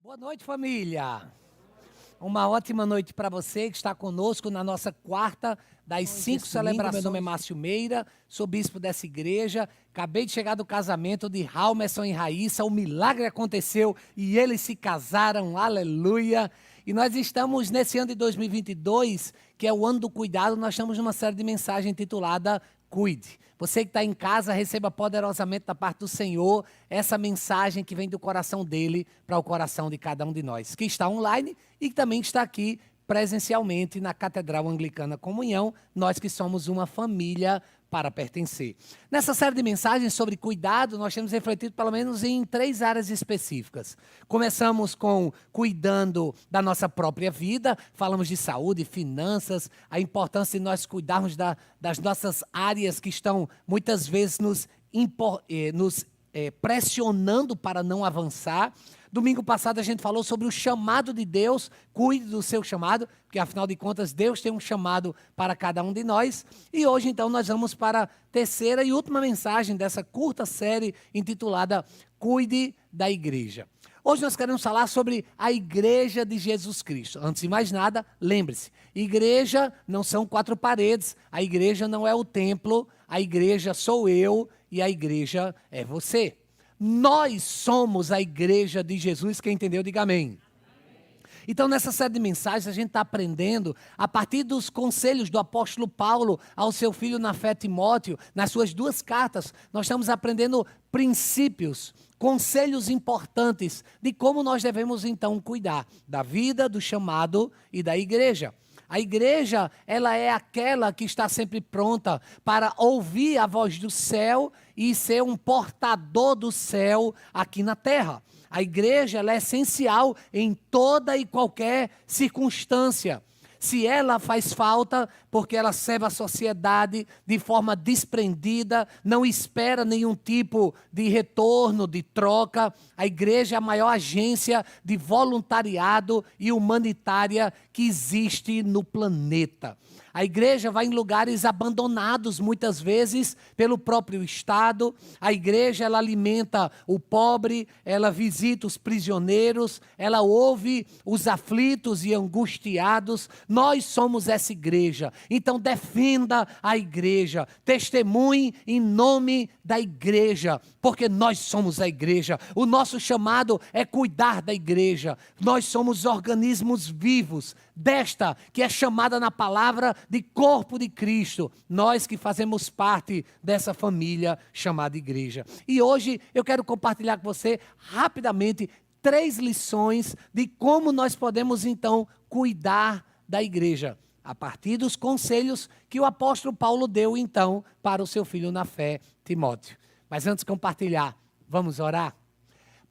Boa noite, família. Uma ótima noite para você que está conosco na nossa quarta das 5 celebrações. Meu nome é Márcio Meira, sou bispo dessa igreja. Acabei de chegar do casamento de Halmerson e Raíssa. O milagre aconteceu e eles se casaram. Aleluia! E nós estamos nesse ano de 2022, que é o ano do cuidado. Nós estamos numa série de mensagens intitulada Cuide. Você que está em casa, receba poderosamente da parte do Senhor essa mensagem que vem do coração dele para o coração de cada um de nós, que está online e que também está aqui presencialmente na Catedral Anglicana Comunhão, nós que somos uma família para pertencer. Nessa série de mensagens sobre cuidado, nós temos refletido pelo menos em 3 áreas específicas. Começamos com cuidando da nossa própria vida, falamos de saúde, finanças, a importância de nós cuidarmos das nossas áreas que estão muitas vezes nos pressionando para não avançar. Domingo passado a gente falou sobre o chamado de Deus, cuide do seu chamado, porque afinal de contas Deus tem um chamado para cada um de nós. E hoje então nós vamos para a terceira e última mensagem dessa curta série intitulada Cuide da Igreja. Hoje nós queremos falar sobre a Igreja de Jesus Cristo. Antes de mais nada, lembre-se, igreja não são 4 paredes, a igreja não é o templo, a igreja sou eu e a igreja é você. Nós somos a igreja de Jesus, quem entendeu, diga amém. Então, nessa série de mensagens, a gente está aprendendo, a partir dos conselhos do apóstolo Paulo ao seu filho na fé Timóteo, nas suas 2 cartas, nós estamos aprendendo princípios, conselhos importantes de como nós devemos, então, cuidar da vida, do chamado e da igreja. A igreja, ela é aquela que está sempre pronta para ouvir a voz do céu e ser um portador do céu aqui na terra. A igreja, ela é essencial em toda e qualquer circunstância. Se ela faz falta, porque ela serve a sociedade de forma desprendida, não espera nenhum tipo de retorno, de troca, a igreja é a maior agência de voluntariado e humanitária que existe no planeta. A igreja vai em lugares abandonados, muitas vezes, pelo próprio Estado. A igreja, ela alimenta o pobre, ela visita os prisioneiros, ela ouve os aflitos e angustiados. Nós somos essa igreja. Então, defenda a igreja. Testemunhe em nome da igreja, porque nós somos a igreja. O nosso chamado é cuidar da igreja. Nós somos organismos vivos, desta que é chamada na palavra de corpo de Cristo, nós que fazemos parte dessa família chamada igreja. E hoje eu quero compartilhar com você rapidamente 3 lições de como nós podemos então cuidar da igreja, a partir dos conselhos que o apóstolo Paulo deu então para o seu filho na fé, Timóteo. Mas antes de compartilhar, vamos orar?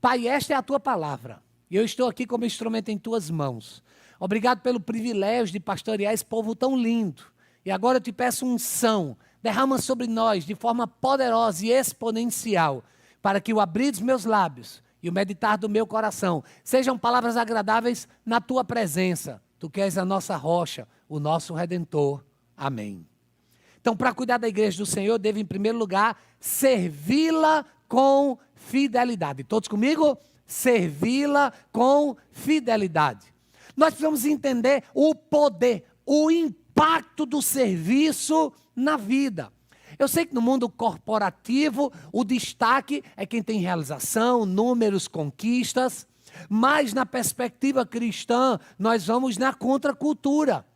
Pai, esta é a tua palavra e eu estou aqui como instrumento em tuas mãos. Obrigado pelo privilégio de pastorear esse povo tão lindo. E agora eu te peço unção. Derrama sobre nós de forma poderosa e exponencial, para que o abrir dos meus lábios e o meditar do meu coração sejam palavras agradáveis na tua presença. Tu que és a nossa rocha, o nosso Redentor. Amém. Então, para cuidar da igreja do Senhor, eu devo, em primeiro lugar, servi-la com fidelidade. Todos comigo? Servi-la com fidelidade. Nós precisamos entender o poder, o impacto do serviço na vida. Eu sei que no mundo corporativo o destaque é quem tem realização, números, conquistas, mas na perspectiva cristã nós vamos na contracultura.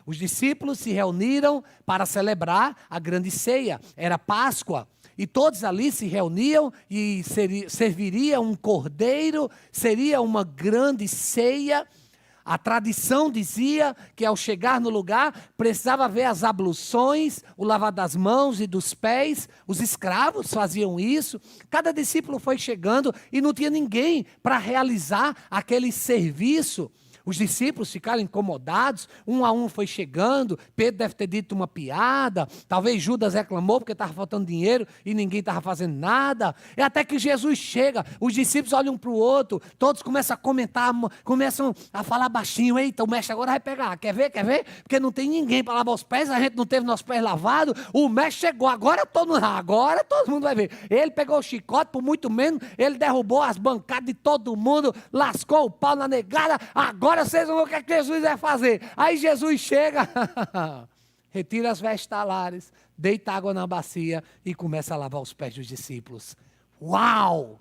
Os discípulos se reuniram para celebrar a grande ceia, era Páscoa. E todos ali se reuniam e serviria um cordeiro, seria uma grande ceia. A tradição dizia que ao chegar no lugar, precisava haver as abluções, o lavar das mãos e dos pés. Os escravos faziam isso. Cada discípulo foi chegando e não tinha ninguém para realizar aquele serviço. Os discípulos ficaram incomodados, um a um foi chegando, Pedro deve ter dito uma piada, talvez Judas reclamou porque estava faltando dinheiro e ninguém estava fazendo nada. É até que Jesus chega, os discípulos olham um para o outro, todos começam a comentar, começam a falar baixinho, eita, o mestre agora vai pegar, quer ver? Porque não tem ninguém para lavar os pés, a gente não teve nossos pés lavados, o mestre chegou, agora todo mundo vai ver. Ele pegou o chicote, por muito menos, ele derrubou as bancadas de todo mundo, lascou o pau na negada, agora vocês vão ver o que é que Jesus vai fazer. Aí Jesus chega, retira as vestes talares, deita água na bacia e começa a lavar os pés dos discípulos. Uau!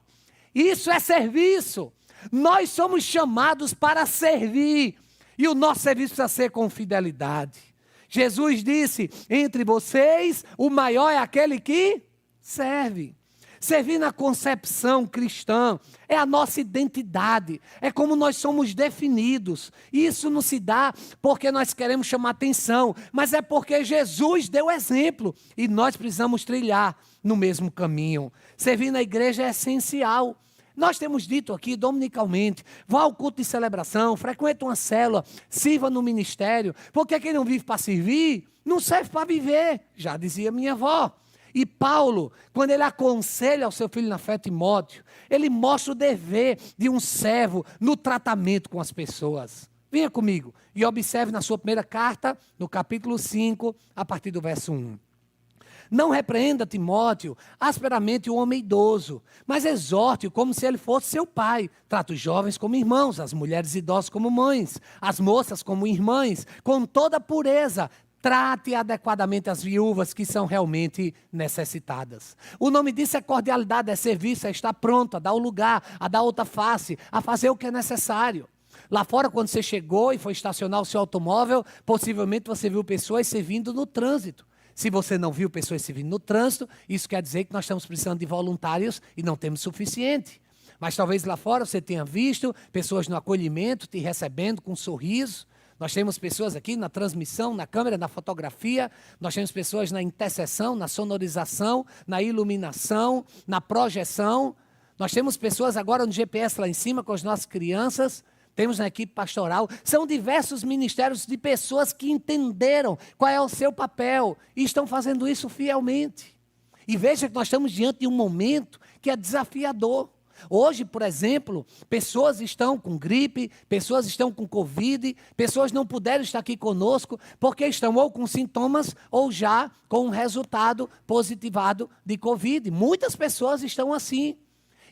Isso é serviço. Nós somos chamados para servir. E o nosso serviço precisa ser com fidelidade. Jesus disse, entre vocês, o maior é aquele que serve. Servir na concepção cristã é a nossa identidade, é como nós somos definidos. Isso não se dá porque nós queremos chamar atenção, mas é porque Jesus deu exemplo e nós precisamos trilhar no mesmo caminho. Servir na igreja é essencial. Nós temos dito aqui dominicalmente, vá ao culto de celebração, frequente uma célula, sirva no ministério, porque quem não vive para servir, não serve para viver, já dizia minha avó. E Paulo, quando ele aconselha ao seu filho na fé, Timóteo, ele mostra o dever de um servo no tratamento com as pessoas. Venha comigo e observe na sua primeira carta, no capítulo 5, a partir do verso 1. Não repreenda Timóteo asperamente o homem idoso, mas exorte-o como se ele fosse seu pai. Trata os jovens como irmãos, as mulheres idosas como mães, as moças como irmãs, com toda pureza. Trate adequadamente as viúvas que são realmente necessitadas. O nome disso é cordialidade, é serviço, é estar pronto a dar o lugar, a dar outra face, a fazer o que é necessário. Lá fora, quando você chegou e foi estacionar o seu automóvel, possivelmente você viu pessoas servindo no trânsito. Se você não viu pessoas servindo no trânsito, isso quer dizer que nós estamos precisando de voluntários e não temos suficiente. Mas talvez lá fora você tenha visto pessoas no acolhimento te recebendo com um sorriso. Nós temos pessoas aqui na transmissão, na câmera, na fotografia. Nós temos pessoas na intercessão, na sonorização, na iluminação, na projeção. Nós temos pessoas agora no GPS lá em cima com as nossas crianças. Temos na equipe pastoral. São diversos ministérios de pessoas que entenderam qual é o seu papel e estão fazendo isso fielmente. E veja que nós estamos diante de um momento que é desafiador. Hoje, por exemplo, pessoas estão com gripe, pessoas estão com Covid, pessoas não puderam estar aqui conosco porque estão ou com sintomas ou já com um resultado positivado de Covid. Muitas pessoas estão assim.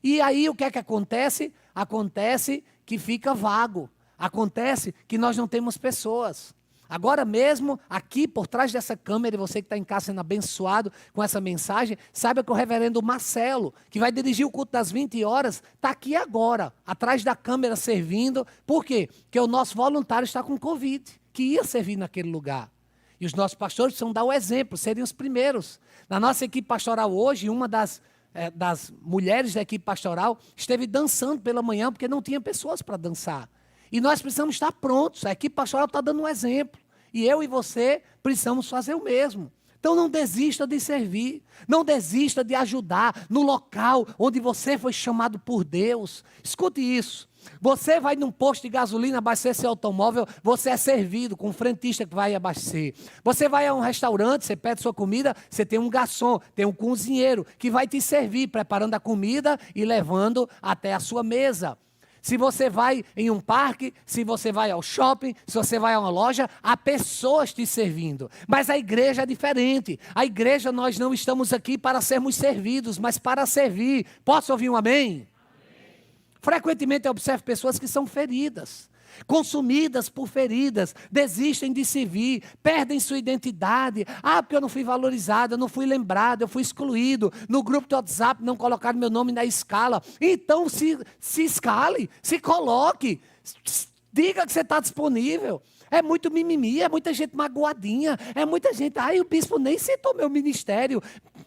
E aí o que é que acontece? Acontece que fica vago. Acontece que nós não temos pessoas. Agora mesmo, aqui por trás dessa câmera, e você que está em casa sendo abençoado com essa mensagem, saiba que o reverendo Marcelo, que vai dirigir o culto das 20 horas, está aqui agora, atrás da câmera servindo. Por quê? Porque o nosso voluntário está com Covid, que ia servir naquele lugar. E os nossos pastores precisam dar o exemplo, serem os primeiros. Na nossa equipe pastoral hoje, uma das mulheres da equipe pastoral esteve dançando pela manhã, porque não tinha pessoas para dançar. E nós precisamos estar prontos. A equipe pastoral está dando um exemplo. E eu e você precisamos fazer o mesmo. Então não desista de servir. Não desista de ajudar no local onde você foi chamado por Deus. Escute isso. Você vai num posto de gasolina abastecer seu automóvel, você é servido com um frentista que vai abastecer. Você vai a um restaurante, você pede sua comida, você tem um garçom, tem um cozinheiro que vai te servir, preparando a comida e levando até a sua mesa. Se você vai em um parque, se você vai ao shopping, se você vai a uma loja, há pessoas te servindo. Mas a igreja é diferente. A igreja, nós não estamos aqui para sermos servidos, mas para servir. Posso ouvir um amém? Amém. Frequentemente eu observo pessoas que são feridas, consumidas por feridas, desistem de servir, perdem sua identidade. Ah, porque eu não fui valorizado, eu não fui lembrado, eu fui excluído. No grupo do WhatsApp não colocaram meu nome na escala. Então se escale, se coloque, diga que você está disponível. É muito mimimi, é muita gente magoadinha, é muita gente, o bispo nem citou meu ministério.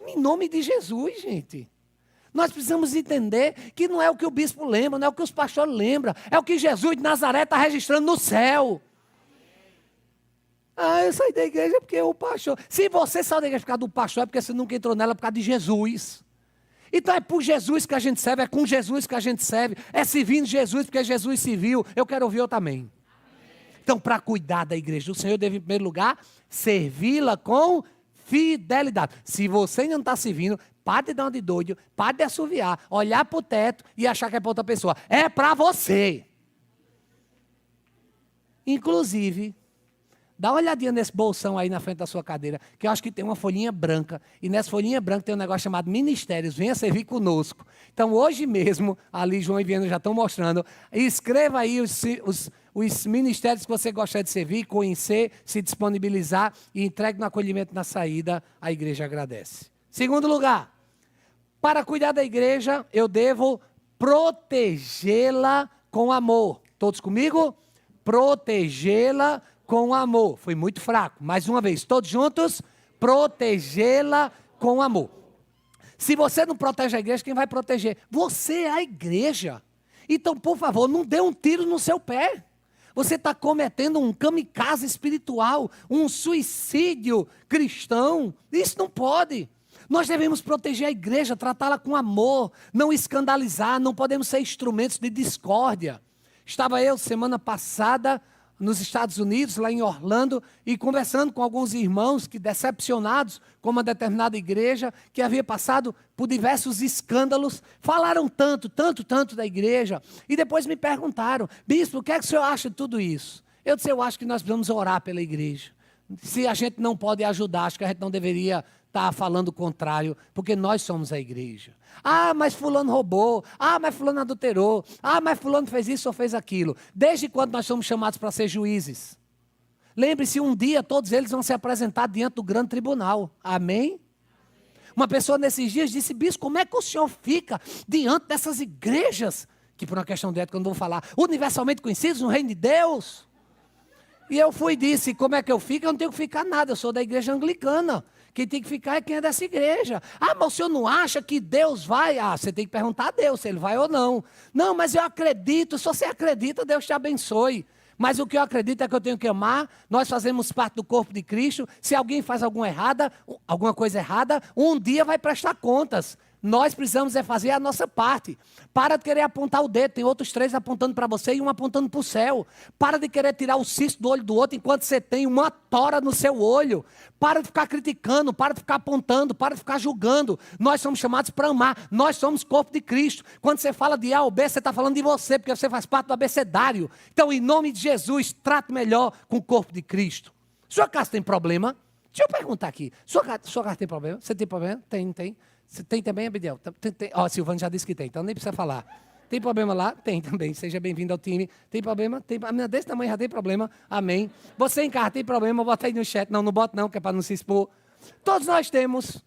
Em nome de Jesus, gente. Nós precisamos entender que não é o que o bispo lembra, não é o que os pastores lembram, é o que Jesus de Nazaré está registrando no céu. Eu saí da igreja porque o pastor... Se você saiu da igreja por causa do pastor, é porque você nunca entrou nela por causa de Jesus. Então é por Jesus que a gente serve, é com Jesus que a gente serve, é servindo Jesus porque Jesus se viu. Eu quero ouvir outro amém. Então, para cuidar da igreja do Senhor, eu devo, em primeiro lugar, servi-la com fidelidade. Se você ainda não está servindo, pare de dar uma de doido, pare de assoviar, olhar para o teto e achar que é para outra pessoa. É para você. Inclusive, dá uma olhadinha nesse bolsão aí na frente da sua cadeira, que eu acho que tem uma folhinha branca, e nessa folhinha branca tem um negócio chamado Ministérios, venha servir conosco. Então, hoje mesmo, ali João e Viana já estão mostrando, escreva aí os ministérios que você gostaria de servir, conhecer, se disponibilizar e entregue no acolhimento na saída, a igreja agradece. Segundo lugar, para cuidar da igreja, eu devo protegê-la com amor. Todos comigo? Protegê-la com amor. Foi muito fraco. Mais uma vez, todos juntos, protegê-la com amor. Se você não protege a igreja, quem vai proteger? Você é a igreja. Então, por favor, não dê um tiro no seu pé. Você está cometendo um kamikaze espiritual, um suicídio cristão. Isso não pode. Nós devemos proteger a igreja, tratá-la com amor, não escandalizar, não podemos ser instrumentos de discórdia. Estava eu, semana passada, nos Estados Unidos, lá em Orlando, e conversando com alguns irmãos que, decepcionados com uma determinada igreja, que havia passado por diversos escândalos, falaram tanto da igreja, e depois me perguntaram: bispo, o que é que o senhor acha de tudo isso? Eu disse: eu acho que nós precisamos orar pela igreja. Se a gente não pode ajudar, acho que a gente não deveria estar falando o contrário, porque nós somos a igreja. Ah, mas fulano roubou. Ah, mas fulano adulterou. Ah, mas fulano fez isso ou fez aquilo. Desde quando nós somos chamados para ser juízes? Lembre-se, um dia todos eles vão se apresentar diante do grande tribunal. Amém? Uma pessoa nesses dias disse: bispo, como é que o senhor fica diante dessas igrejas, que por uma questão de ética eu não vou falar, universalmente conhecidas no reino de Deus? E eu fui e disse: como é que eu fico? Eu não tenho que ficar nada, eu sou da igreja anglicana. Quem tem que ficar é quem é dessa igreja. Ah, mas o senhor não acha que Deus vai? Ah, você tem que perguntar a Deus se ele vai ou não. Não, mas eu acredito. Se você acredita, Deus te abençoe. Mas o que eu acredito é que eu tenho que amar. Nós fazemos parte do corpo de Cristo. Se alguém faz alguma coisa errada, um dia vai prestar contas. Nós precisamos fazer a nossa parte. Para de querer apontar o dedo. Tem outros 3 apontando para você e um apontando para o céu. Para de querer tirar o cisto do olho do outro enquanto você tem uma tora no seu olho. Para de ficar criticando, para de ficar apontando, para de ficar julgando. Nós somos chamados para amar. Nós somos corpo de Cristo. Quando você fala de A ou B, você está falando de você, porque você faz parte do abecedário. Então, em nome de Jesus, trate melhor com o corpo de Cristo. Sua casa tem problema? Deixa eu perguntar aqui. Sua casa tem problema? Você tem problema? Tem. Você tem também, Abdiel? Ó, Silvano já disse que tem, então nem precisa falar. Tem problema lá? Tem também. Seja bem-vindo ao time. Tem problema? Tem. A menina desse tamanho já tem problema. Amém. Você em casa tem problema? Bota aí no chat. Não bota não, que é para não se expor. Todos nós temos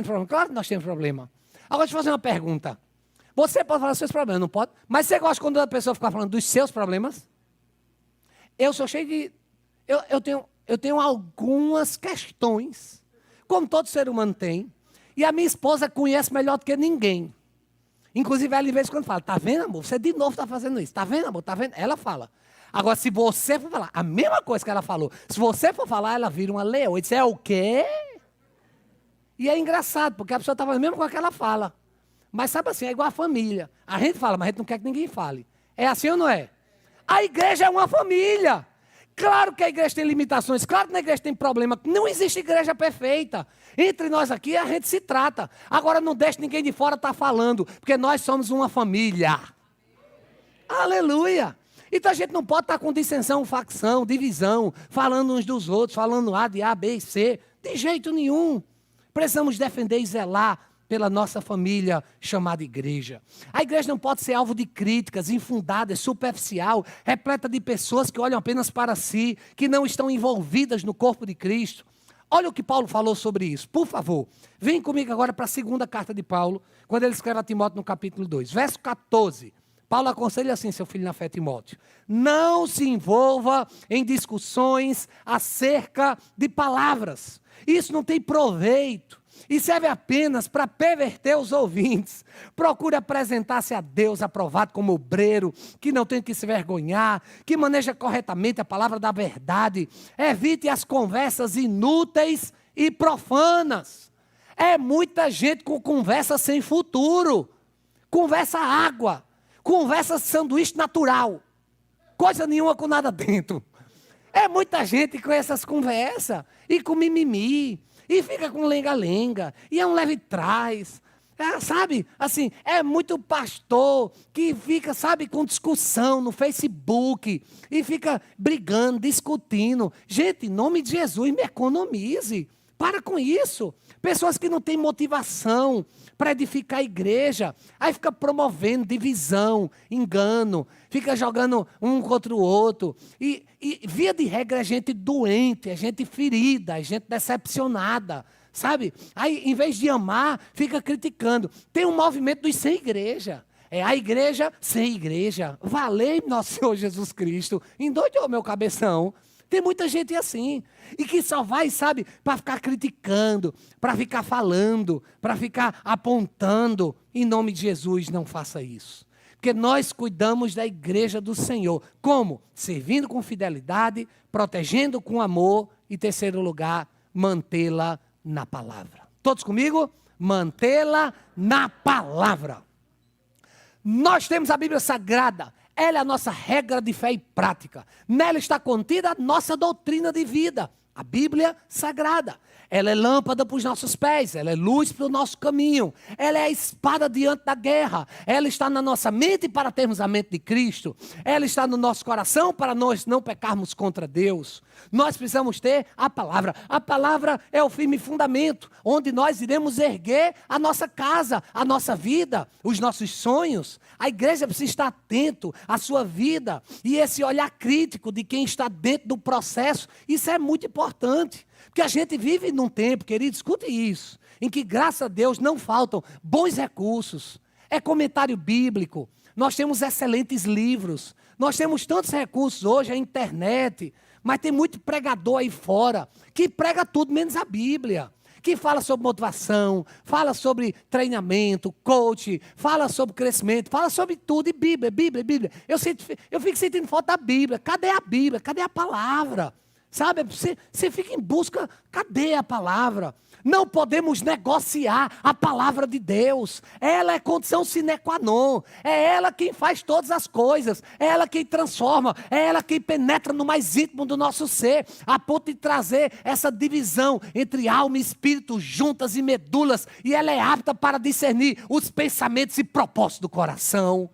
problema. Claro que nós temos problema. Agora, deixa eu fazer uma pergunta. Você pode falar dos seus problemas, não pode? Mas você gosta quando a pessoa fica falando dos seus problemas? Eu sou cheio de... Eu tenho algumas questões, como todo ser humano tem. E a minha esposa conhece melhor do que ninguém. Inclusive, ela, em vez de quando fala: tá vendo, amor? Você de novo está fazendo isso. Tá vendo, amor? Tá vendo? Ela fala. Agora, se você for falar a mesma coisa que ela falou, se você for falar, ela vira uma leoa. E diz: é o quê? E é engraçado, porque a pessoa está falando mesmo com aquela fala. Mas sabe assim, é igual a família. A gente fala, mas a gente não quer que ninguém fale. É assim ou não é? A igreja é uma família. Claro que a igreja tem limitações, claro que na igreja tem problema. Não existe igreja perfeita. Entre nós aqui a gente se trata. Agora não deixe ninguém de fora estar falando, porque nós somos uma família. Aleluia. Então a gente não pode estar com dissensão, facção, divisão, falando uns dos outros, falando de A, B e C. De jeito nenhum. Precisamos defender e zelar pela nossa família chamada igreja. A igreja não pode ser alvo de críticas infundadas, superficial, repleta de pessoas que olham apenas para si, que não estão envolvidas no corpo de Cristo. Olha o que Paulo falou sobre isso. Por favor, vem comigo agora para a segunda carta de Paulo, quando ele escreve a Timóteo no capítulo 2, verso 14. Paulo aconselha assim, seu filho na fé, Timóteo: não se envolva em discussões acerca de palavras. Isso não tem proveito. E serve apenas para perverter os ouvintes. Procure apresentar-se a Deus aprovado como obreiro, que não tem que se vergonhar, que maneja corretamente a palavra da verdade. Evite as conversas inúteis e profanas. É muita gente com conversa sem futuro. Conversa água. Conversa sanduíche natural. Coisa nenhuma com nada dentro. É muita gente com essas conversas, e com mimimi, e fica com lenga-lenga, e é um leve trás. Sabe, assim, é muito pastor que fica, sabe, com discussão no Facebook, e fica brigando, discutindo. Gente, em nome de Jesus, me economize. Para com isso. Pessoas que não têm motivação para edificar a igreja, aí fica promovendo divisão, engano, fica jogando um contra o outro. E via de regra, é gente doente, é gente ferida, é gente decepcionada, sabe? Aí, em vez de amar, fica criticando. Tem um movimento dos sem igreja. É a igreja sem igreja. Valei nosso Senhor Jesus Cristo. Endoidou meu cabeção. Tem muita gente assim, e que só vai, sabe, para ficar criticando, para ficar falando, para ficar apontando. Em nome de Jesus, não faça isso. Porque nós cuidamos da igreja do Senhor. Como? Servindo com fidelidade, protegendo com amor e, terceiro lugar, mantê-la na palavra. Todos comigo? Mantê-la na palavra. Nós temos a Bíblia Sagrada. Ela é a nossa regra de fé e prática. Nela está contida a nossa doutrina de vida, a Bíblia Sagrada. Ela é lâmpada para os nossos pés, ela é luz para o nosso caminho. Ela é a espada diante da guerra. Ela está na nossa mente para termos a mente de Cristo. Ela está no nosso coração para nós não pecarmos contra Deus. Nós precisamos ter a palavra. A palavra é o firme fundamento, onde nós iremos erguer a nossa casa, a nossa vida, os nossos sonhos. A igreja precisa estar atento à sua vida. E esse olhar crítico de quem está dentro do processo, isso é muito importante. Porque a gente vive num tempo, querido, escute isso, em que, graças a Deus, não faltam bons recursos. É comentário bíblico. Nós temos excelentes livros. Nós temos tantos recursos hoje, a internet. Mas tem muito pregador aí fora que prega tudo menos a Bíblia. Que fala sobre motivação, fala sobre treinamento, coach, fala sobre crescimento, fala sobre tudo. E Bíblia, Bíblia, Bíblia. Eu fico sentindo falta da Bíblia. Cadê a Bíblia? Cadê a palavra? Sabe, você fica em busca, cadê a palavra? Não podemos negociar a palavra de Deus. Ela é condição sine qua non. É ela quem faz todas as coisas. É ela quem transforma. É ela quem penetra no mais íntimo do nosso ser, a ponto de trazer essa divisão entre alma e espírito, juntas e medulas. E ela é apta para discernir os pensamentos e propósitos do coração.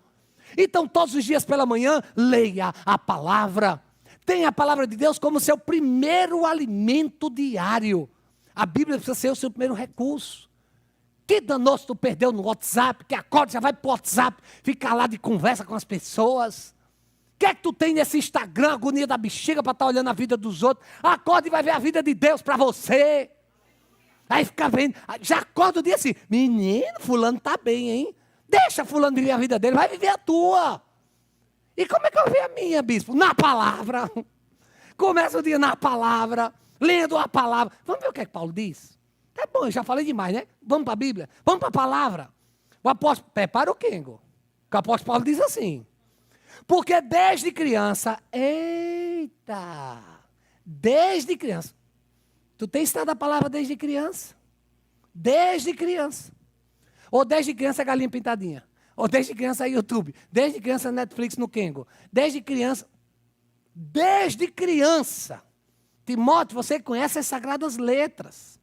Então, todos os dias pela manhã, leia a palavra. Tenha a palavra de Deus como seu primeiro alimento diário. A Bíblia precisa ser o seu primeiro recurso. Que danoso tu perdeu no WhatsApp, que acorda, já vai para o WhatsApp, fica lá de conversa com as pessoas. O que é que tu tem nesse Instagram, agonia da bexiga, para estar olhando a vida dos outros? Acorda e vai ver a vida de Deus para você. Aí fica vendo, já acorda o dia assim, menino, fulano está bem, hein? Deixa fulano viver a vida dele, vai viver a tua. E como é que eu vi a minha, bispo? Na palavra. Começa o dia na palavra, lendo a palavra. Vamos ver o que é que Paulo diz? Tá bom, eu já falei demais, né? Vamos para a Bíblia, vamos para a palavra. O apóstolo, prepara o Kengo. O apóstolo Paulo diz assim: porque desde criança, desde criança. Tu tem estado a palavra desde criança? Desde criança. Ou desde criança é galinha pintadinha. Ou desde criança é YouTube. Desde criança é Netflix no Kengo. Desde criança. Timóteo, você conhece as sagradas letras,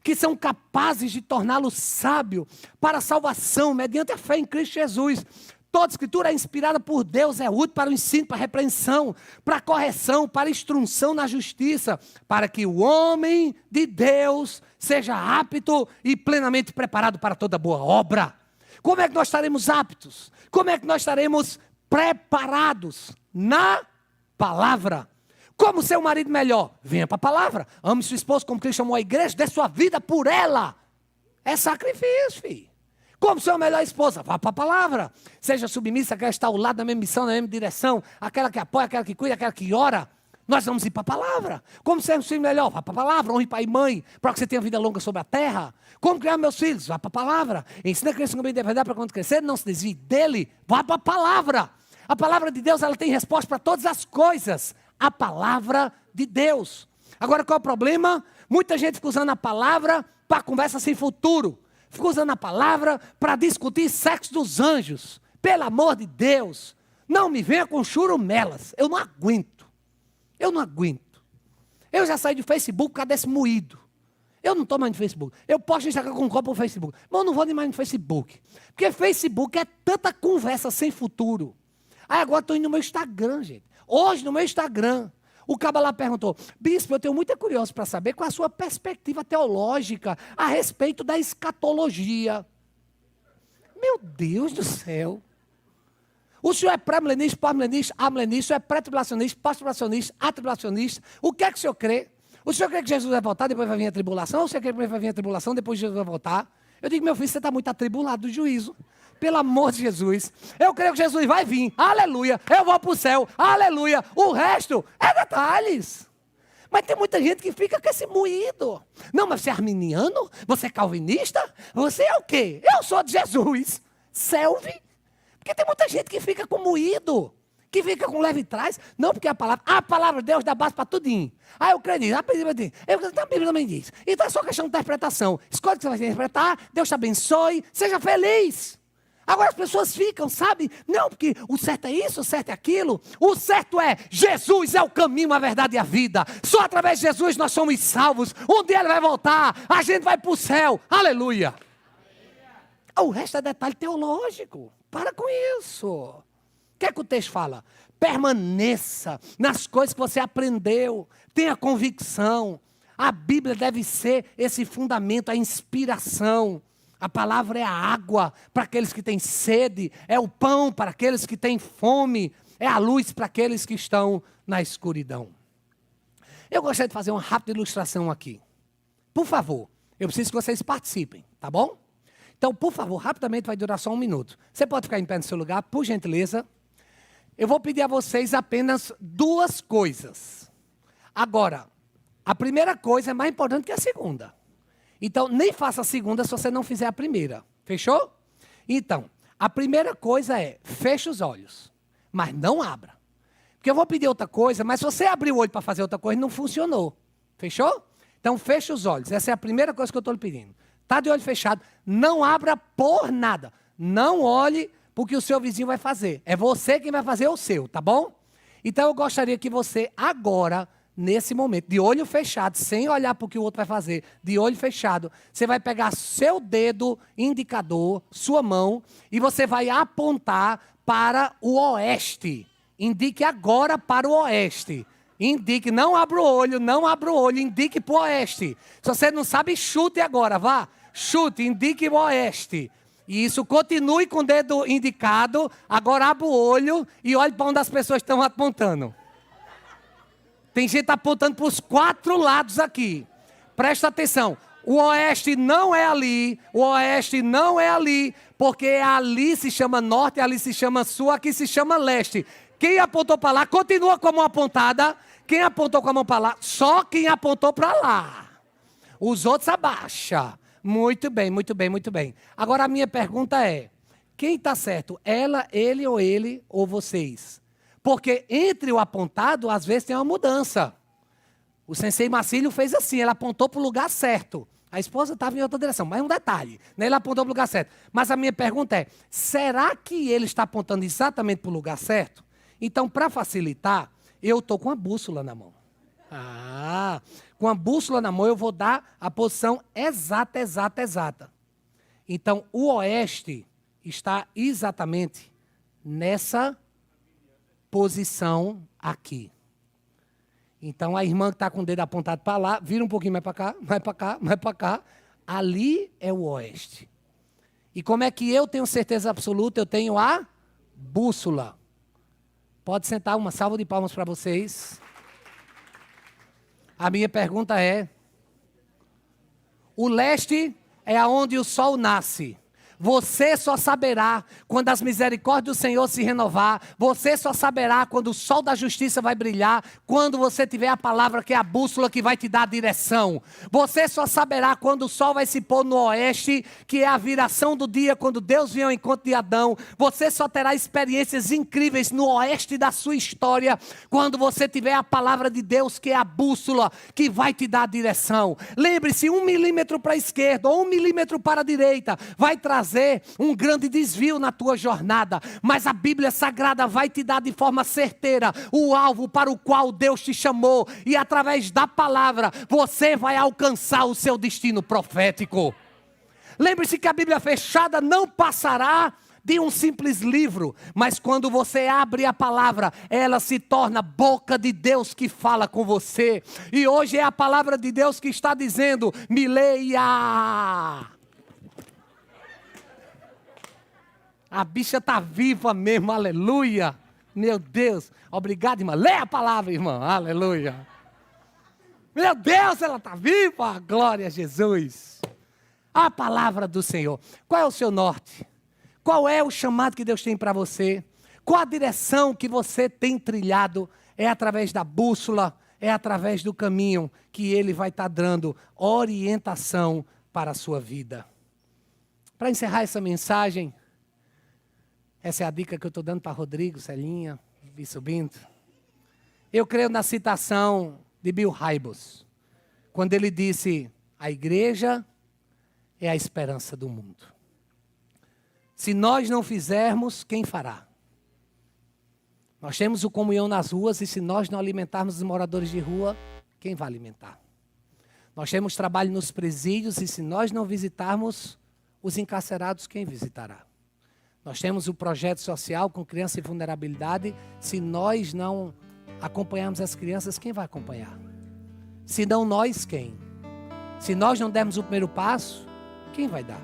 que são capazes de torná-lo sábio para a salvação, mediante a fé em Cristo Jesus. Toda escritura é inspirada por Deus, é útil para o ensino, para a repreensão, para a correção, para a instrução na justiça, para que o homem de Deus seja apto e plenamente preparado para toda boa obra. Como é que nós estaremos aptos? Como é que nós estaremos preparados? Na palavra. Como ser um marido melhor? Venha para a palavra. Ame sua esposa como Cristo amou a igreja, dê sua vida por ela. É sacrifício, filho. Como ser uma melhor esposa? Vá para a palavra. Seja submissa, aquela que está ao lado da mesma missão, na mesma direção, aquela que apoia, aquela que cuida, aquela que ora. Nós vamos ir para a palavra. Como ser um filho melhor? Vá para a palavra. Honre pai e mãe, para que você tenha vida longa sobre a terra. Como criar meus filhos? Vá para a palavra. Ensina a criança no bem da verdade para quando crescer, não se desvie dele. Vá para a palavra. A palavra de Deus, ela tem resposta para todas as coisas. A palavra de Deus. Agora, qual é o problema? Muita gente fica usando a palavra para conversa sem futuro. Fica usando a palavra para discutir sexo dos anjos. Pelo amor de Deus. Não me venha com churumelas. Eu não aguento. Eu não aguento. Eu já saí do Facebook por causa desse moído. Eu não estou mais no Facebook. Eu posto Instagram com um copo no Facebook. Mas eu não vou nem mais no Facebook. Porque Facebook é tanta conversa sem futuro. Aí agora estou indo no meu Instagram, gente. Hoje, no meu Instagram, o caba lá perguntou: bispo, eu tenho muita curiosidade para saber qual é a sua perspectiva teológica a respeito da escatologia. Meu Deus do céu. O senhor é pré-milenista, pós-milenista, amilenista, o senhor é pré-tribulacionista, pós-tribulacionista, atribulacionista. O que é que o senhor crê? O senhor crê que Jesus vai voltar, depois vai vir a tribulação? Ou o senhor crê que primeiro vai vir a tribulação, depois Jesus vai voltar? Eu digo, meu filho, você está muito atribulado do juízo. Pelo amor de Jesus. Eu creio que Jesus vai vir. Aleluia. Eu vou para o céu. Aleluia. O resto é detalhes. Mas tem muita gente que fica com esse moído. Não, mas você é arminiano? Você é calvinista? Você é o quê? Eu sou de Jesus. Serve. Porque tem muita gente que fica com moído. Que fica com leve trás. Não, porque a palavra de Deus dá base para tudinho. Ah, eu creio nisso. A Bíblia também diz. Então é só questão de interpretação. Escolhe o que você vai interpretar. Deus te abençoe. Seja feliz. Agora as pessoas ficam, sabe? Não, porque o certo é isso, o certo é aquilo. O certo é, Jesus é o caminho, a verdade e a vida. Só através de Jesus nós somos salvos. Um dia Ele vai voltar, a gente vai para o céu. Aleluia. O resto é detalhe teológico. Para com isso. O que é que o texto fala? Permaneça nas coisas que você aprendeu. Tenha convicção. A Bíblia deve ser esse fundamento, a inspiração. A palavra é a água para aqueles que têm sede, é o pão para aqueles que têm fome, é a luz para aqueles que estão na escuridão. Eu gostaria de fazer uma rápida ilustração aqui. Por favor, eu preciso que vocês participem, tá bom? Então, por favor, rapidamente, vai durar só 1 minuto. Você pode ficar em pé no seu lugar, por gentileza. Eu vou pedir a vocês apenas 2 coisas. Agora, a primeira coisa é mais importante que a segunda. Então, nem faça a segunda se você não fizer a primeira. Fechou? Então, a primeira coisa é, feche os olhos, mas não abra. Porque eu vou pedir outra coisa, mas se você abrir o olho para fazer outra coisa, não funcionou. Fechou? Então, feche os olhos. Essa é a primeira coisa que eu estou lhe pedindo. Está de olho fechado, não abra por nada. Não olhe porque o seu vizinho vai fazer. É você quem vai fazer o seu, tá bom? Então, eu gostaria que você agora, nesse momento, de olho fechado, sem olhar para o que o outro vai fazer, de olho fechado, você vai pegar seu dedo indicador, sua mão, e você vai apontar para o oeste. Indique agora para o oeste. Indique, não abra o olho, indique para o oeste. Se você não sabe, chute agora, vá. Chute, indique o oeste. E isso, continue com o dedo indicado, agora abra o olho e olhe para onde as pessoas estão apontando. Tem gente apontando para os 4 lados aqui. Presta atenção. O oeste não é ali. O oeste não é ali. Porque ali se chama norte, ali se chama sul, aqui se chama leste. Quem apontou para lá, continua com a mão apontada. Quem apontou com a mão para lá, só quem apontou para lá. Os outros abaixa. Muito bem, muito bem, muito bem. Agora a minha pergunta é, quem está certo? Ela, ele ou vocês? Porque entre o apontado, às vezes tem uma mudança. O sensei Marcílio fez assim, ele apontou para o lugar certo. A esposa estava em outra direção, mas um detalhe, né? Ele apontou para o lugar certo. Mas a minha pergunta é, será que ele está apontando exatamente para o lugar certo? Então, para facilitar, eu estou com a bússola na mão. Com a bússola na mão eu vou dar a posição exata. Então, o oeste está exatamente nessa posição aqui. Então, a irmã que está com o dedo apontado para lá, vira um pouquinho mais para cá, mais para cá. Ali é o oeste. E como é que eu tenho certeza absoluta? Eu tenho a bússola. Pode sentar, uma salva de palmas para vocês. A minha pergunta é, o leste é aonde o sol nasce. Você só saberá quando as misericórdias do Senhor se renovar. Você só saberá quando o sol da justiça vai brilhar. Quando você tiver a palavra que é a bússola que vai te dar a direção. Você só saberá quando o sol vai se pôr no oeste, que é a viração do dia, quando Deus vem ao encontro de Adão. Você só terá experiências incríveis no oeste da sua história, quando você tiver a palavra de Deus, que é a bússola que vai te dar a direção. Lembre-se, 1 milímetro para a esquerda ou 1 milímetro para a direita vai trazer fazer um grande desvio na tua jornada, mas a Bíblia Sagrada vai te dar de forma certeira o alvo para o qual Deus te chamou, e através da palavra você vai alcançar o seu destino profético. Lembre-se que a Bíblia fechada não passará de um simples livro, mas quando você abre a palavra, ela se torna boca de Deus que fala com você. E hoje é a palavra de Deus que está dizendo: me leia. A bicha está viva mesmo, aleluia. Meu Deus, obrigado, irmã. Leia a palavra, irmã, aleluia. Meu Deus, ela está viva, glória a Jesus. A palavra do Senhor. Qual é o seu norte? Qual é o chamado que Deus tem para você? Qual a direção que você tem trilhado? É através da bússola, é através do caminho que Ele vai estar dando orientação para a sua vida. Para encerrar essa mensagem, essa é a dica que eu estou dando para Rodrigo, Celinha, vi subindo. Eu creio na citação de Bill Hybels, quando ele disse: a igreja é a esperança do mundo. Se nós não fizermos, quem fará? Nós temos o comunhão nas ruas, e se nós não alimentarmos os moradores de rua, quem vai alimentar? Nós temos trabalho nos presídios, e se nós não visitarmos os encarcerados, quem visitará? Nós temos o projeto social com criança e vulnerabilidade, se nós não acompanharmos as crianças, quem vai acompanhar? Se não nós, quem? Se nós não dermos o primeiro passo, quem vai dar?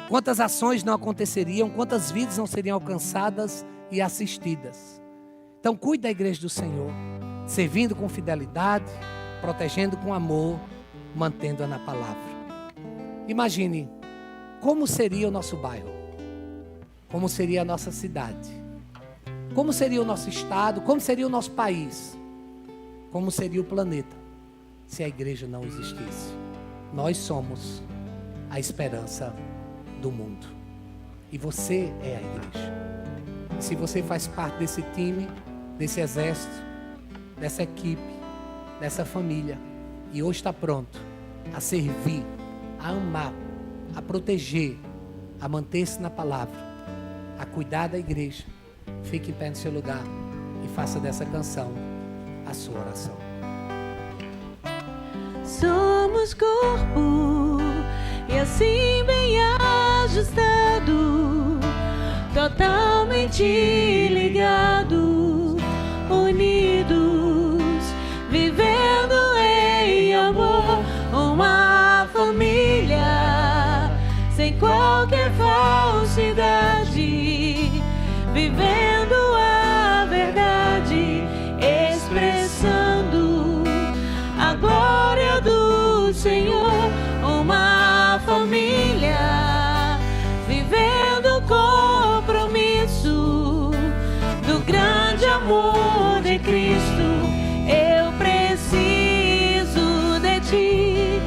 Quantas ações não aconteceriam, quantas vidas não seriam alcançadas e assistidas? Então cuide da igreja do Senhor, servindo com fidelidade, protegendo com amor, mantendo-a na palavra. Imagine como seria o nosso bairro, como seria a nossa cidade, como seria o nosso estado, como seria o nosso país, como seria o planeta, se a igreja não existisse. Nós somos a esperança do mundo. E você é a igreja. Se você faz parte desse time, desse exército, dessa equipe, dessa família, e hoje está pronto a servir, a amar, a proteger, a manter-se na palavra, a cuidar da igreja, fique em pé no seu lugar e faça dessa canção a sua oração. Somos corpo, e assim bem ajustado, totalmente ligados, unidos, vivendo em amor, uma família, sem qualquer falsidade, vivendo a verdade, expressando a glória do Senhor, uma família, vivendo o compromisso do grande amor de Cristo. Eu preciso de ti,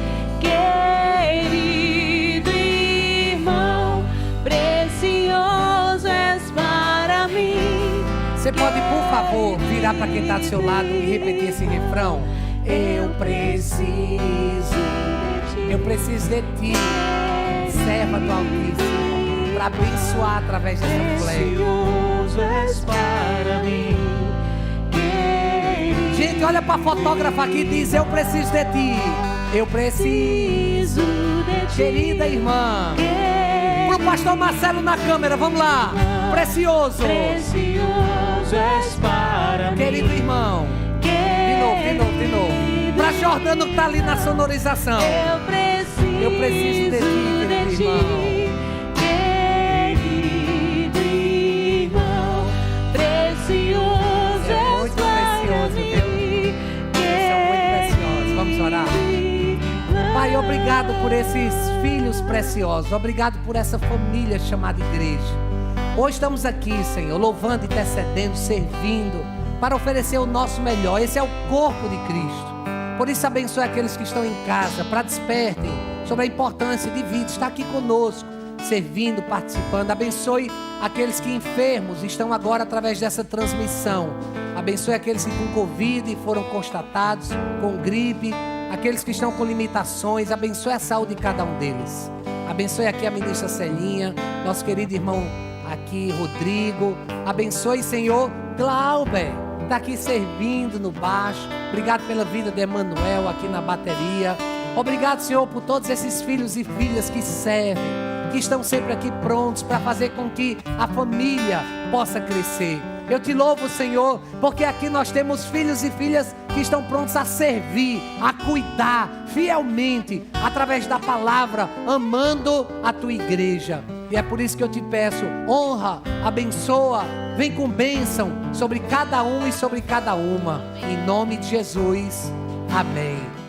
querido irmão, precioso és para mim. Você pode, por favor, virar para quem está do seu lado e repetir esse refrão? Eu preciso de ti, serva do Altíssimo, para abençoar através dessa flecha. Gente, olha para a fotógrafa aqui e diz: eu preciso de ti, eu preciso de ti, querida irmã. Para o pastor Marcelo na câmera, vamos lá. Precioso és para mim, querido irmão. De novo. Para Jordano que está ali na sonorização. Eu preciso de ti, querido irmão. Precioso és para mim. São muito preciosos. Vamos orar. Pai, obrigado por esses filhos preciosos. Obrigado por essa família chamada igreja. Hoje estamos aqui, Senhor, louvando, intercedendo, servindo, para oferecer o nosso melhor. Esse é o corpo de Cristo. Por isso abençoe aqueles que estão em casa, para despertem sobre a importância de vida, estar aqui conosco, servindo, participando. Abençoe aqueles que enfermos estão agora através dessa transmissão. Abençoe aqueles que com Covid foram constatados, com gripe, aqueles que estão com limitações. Abençoe a saúde de cada um deles. Abençoe aqui a ministra Celinha, nosso querido irmão aqui, Rodrigo. Abençoe, Senhor, Glauber, está aqui servindo no baixo. Obrigado pela vida de Emanuel aqui na bateria. Obrigado, Senhor, por todos esses filhos e filhas que servem, que estão sempre aqui prontos para fazer com que a família possa crescer. Eu te louvo, Senhor, porque aqui nós temos filhos e filhas que estão prontos a servir, a cuidar fielmente, através da palavra, amando a tua igreja. E é por isso que eu te peço, honra, abençoa, vem com bênção sobre cada um e sobre cada uma. Em nome de Jesus, amém.